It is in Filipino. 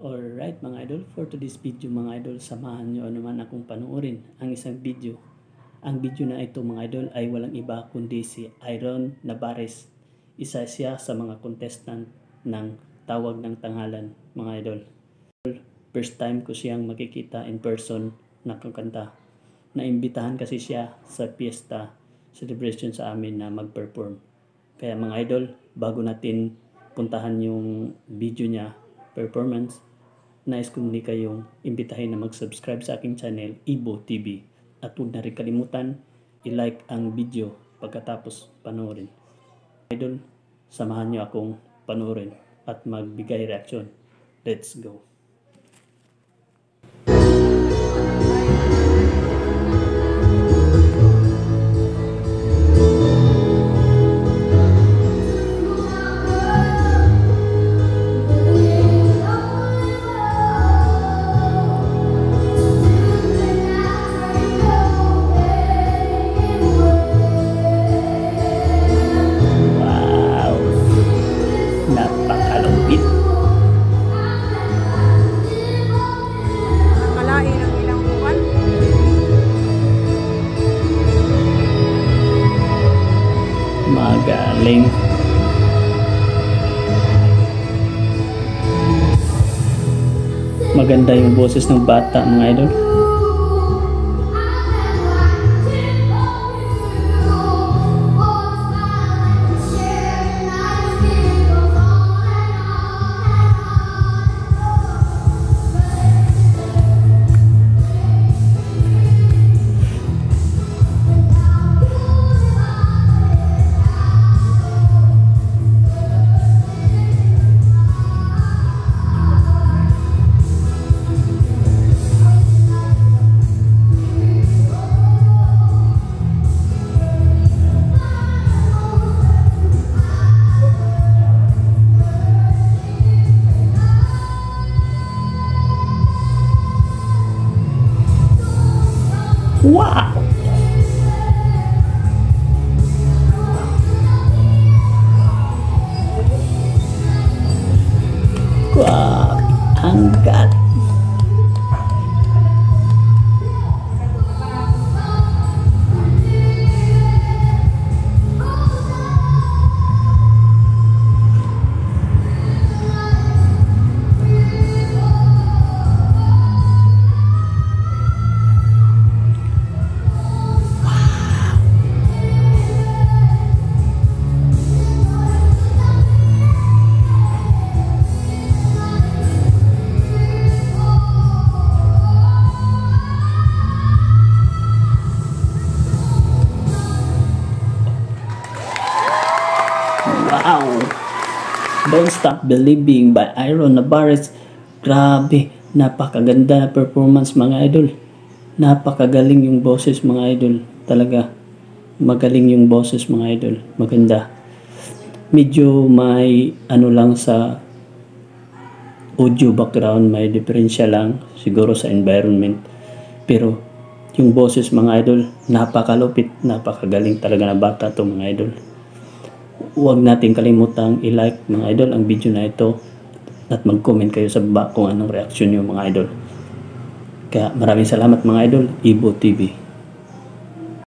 Alright mga idol, for today's video mga idol, samahan nyo naman akong panoorin ang isang video. Ang video na ito mga idol ay walang iba kundi si Iron Navarez. Isa siya sa mga contestant ng Tawag ng Tanghalan mga idol. First time ko siyang makikita in person na kakanta. Naimbitahan kasi siya sa fiesta celebration sa amin na mag-perform. Kaya mga idol, bago natin puntahan yung video niya, performance, nais ko muli kayong imbitahin na mag-subscribe sa aking channel, Ibo TV. At huwag na rin kalimutan, i-like ang video pagkatapos panoorin. Idol, samahan nyo akong panoorin at magbigay reaksyon. Let's go! Napakalupit. Nakalain ang ilang buwan. Magaling. Maganda yung boses ng bata mga idol. Wow! Wow! Ang galing! Wow! Don't Stop Believing by Iron Navarez. Grabe, napakaganda na performance mga idol. Napakagaling yung boses mga idol. Talaga, magaling yung boses mga idol. Maganda. Medyo may ano lang sa audio background, may diferensya lang siguro sa environment. Pero yung boses mga idol, napakalupit, napakagaling talaga na bata to mga idol. Huwag natin kalimutang i-like mga idol ang video na ito at mag-comment kayo sa baba kung anong reaksyon nyo mga idol. Kaya maraming salamat mga idol, Ibo TV.